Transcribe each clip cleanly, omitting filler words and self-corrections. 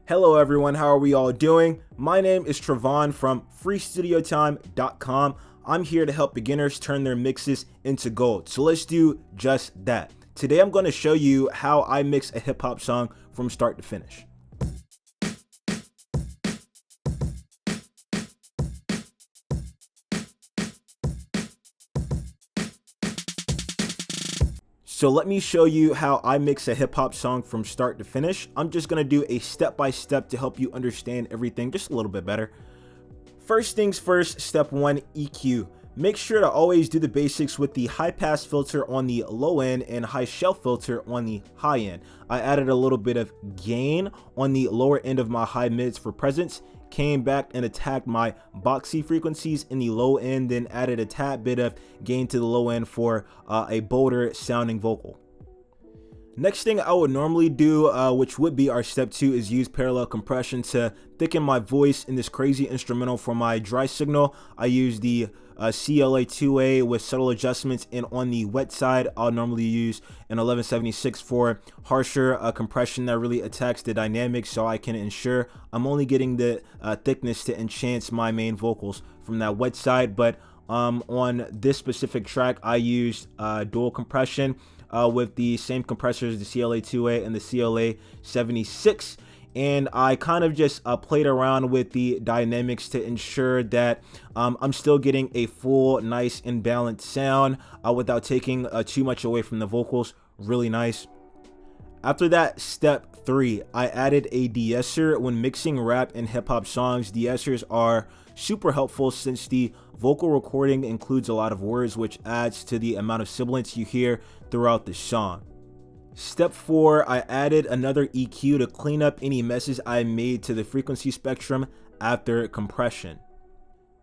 Hello everyone, how are we all doing? My name is Trevon from freestudiotime.com. I'm here to help beginners turn their mixes into gold. So let's do just that. Today I'm going to show you how I mix a hip hop song from start to finish. So let me show you how I mix a hip hop song from start to finish. I'm just gonna do a step-by-step to help you understand everything just a little bit better. First things first, step 1, EQ. Make sure to always do the basics with the high pass filter on the low end and high shelf filter on the high end. I added a little bit of gain on the lower end of my high mids for presence, came back and attacked my boxy frequencies in the low end, then added a tad bit of gain to the low end for a bolder sounding vocal. Next thing I would normally do, which would be our step 2, is use parallel compression to thicken my voice in this crazy instrumental. For my dry signal, I use the CLA2A with subtle adjustments, and on the wet side, I'll normally use an 1176 for harsher compression that really attacks the dynamics, so I can ensure I'm only getting the thickness to enhance my main vocals from that wet side. But on this specific track, I used dual compression with the same compressors, the CLA2A and the CLA76, and I kind of just played around with the dynamics to ensure that I'm still getting a full, nice and balanced sound without taking too much away from the vocals. Really nice. After that, step 3, I added a de-esser. When mixing rap and hip-hop songs, de-essers are super helpful since the vocal recording includes a lot of words, which adds to the amount of sibilance you hear throughout the song. Step 4, I added another EQ to clean up any messes I made to the frequency spectrum after compression.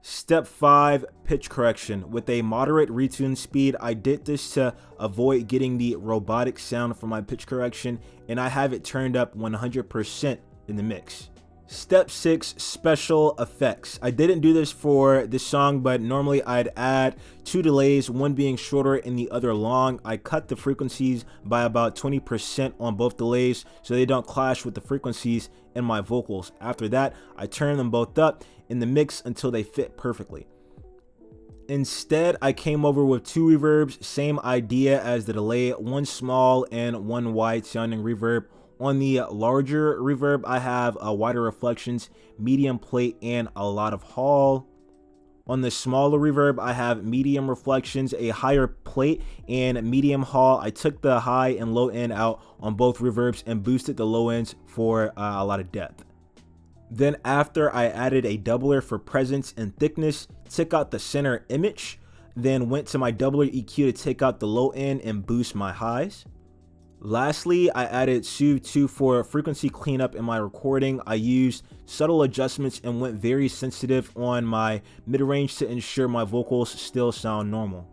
Step 5, pitch correction. With a moderate retune speed, I did this to avoid getting the robotic sound from my pitch correction, and I have it turned up 100% in the mix. Step 6, special effects. I didn't do this for this song, but normally I'd add 2 delays, one being shorter and the other long. I cut the frequencies by about 20% on both delays so they don't clash with the frequencies in my vocals. After that, I turn them both up in the mix until they fit perfectly. Instead, I came over with 2 reverbs, same idea as the delay, one small and one wide sounding reverb. On the larger reverb, I have wider reflections, medium plate, and a lot of hall. On the smaller reverb, I have medium reflections, a higher plate, and medium hall. I took the high and low end out on both reverbs and boosted the low ends for a lot of depth. Then after, I added a doubler for presence and thickness, took out the center image, then went to my doubler EQ to take out the low end and boost my highs. Lastly, I added Soothe 2 for frequency cleanup in my recording. I used subtle adjustments and went very sensitive on my mid-range to ensure my vocals still sound normal.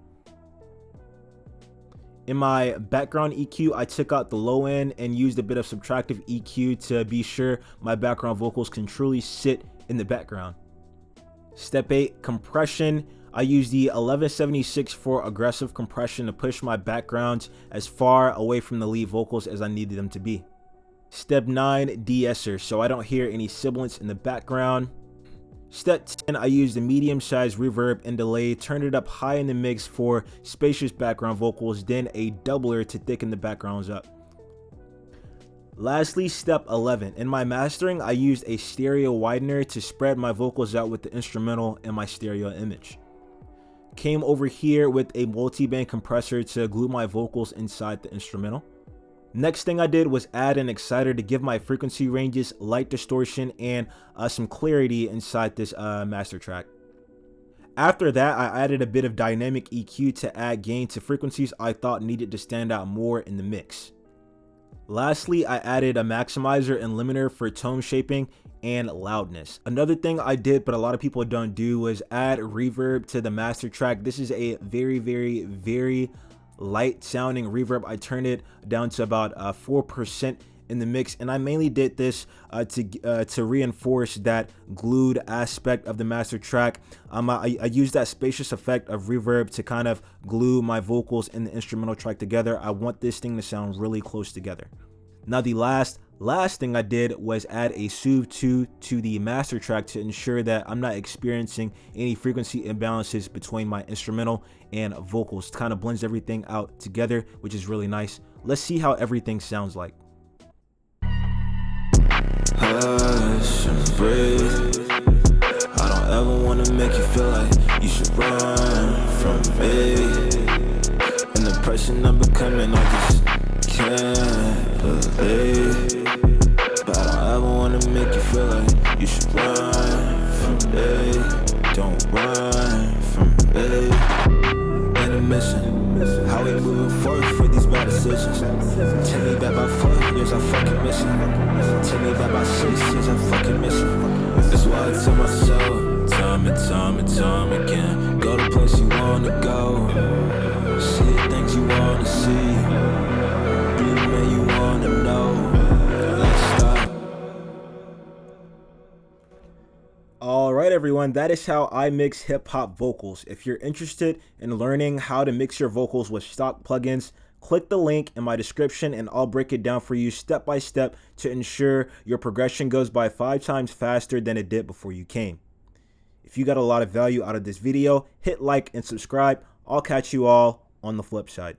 In my background EQ, I took out the low end and used a bit of subtractive EQ to be sure my background vocals can truly sit in the background. Step 8, compression. I used the 1176 for aggressive compression to push my backgrounds as far away from the lead vocals as I needed them to be. Step 9, de-esser, so I don't hear any sibilance in the background. Step 10, I used a medium-sized reverb and delay, turned it up high in the mix for spacious background vocals, then a doubler to thicken the backgrounds up. Lastly, step 11, in my mastering, I used a stereo widener to spread my vocals out with the instrumental and my stereo image. Came over here with a multi-band compressor to glue my vocals inside the instrumental. Next thing I did was add an exciter to give my frequency ranges, light distortion, and some clarity inside this master track. After that, I added a bit of dynamic EQ to add gain to frequencies I thought needed to stand out more in the mix. Lastly, I added a maximizer and limiter for tone shaping and loudness. Another thing I did, but a lot of people don't do, was add reverb to the master track. This is a very light sounding reverb. I turned it down to about 4% in the mix, and I mainly did this to reinforce that glued aspect of the master track. I used that spacious effect of reverb to kind of glue my vocals and the instrumental track together. I want this thing to sound really close together. Now the last Last thing I did was add a Soothe 2 to the master track to ensure that I'm not experiencing any frequency imbalances between my instrumental and vocals. Kind of blends everything out together, which is really nice. Let's see how everything sounds like. Hush and breathe. I don't ever wanna make you feel like you should run from me. And the person I'm becoming, I just can't believe. But I don't ever wanna make you feel like you should run from me. Don't run from me. Intermission, how we moving forward for these bad decisions. Take me back by 4 years, I fucking miss you. Take me back by 6 years, I fucking miss you. That's why I tell myself, time and time and time again, go the place you wanna go, see the things you wanna see, be the man you wanna know. Let's stop. Alright everyone, that is how I mix hip-hop vocals. If you're interested in learning how to mix your vocals with stock plugins, click the link in my description and I'll break it down for you step by step to ensure your progression goes by 5 times faster than it did before you came. If you got a lot of value out of this video, hit like and subscribe. I'll catch you all on the flip side.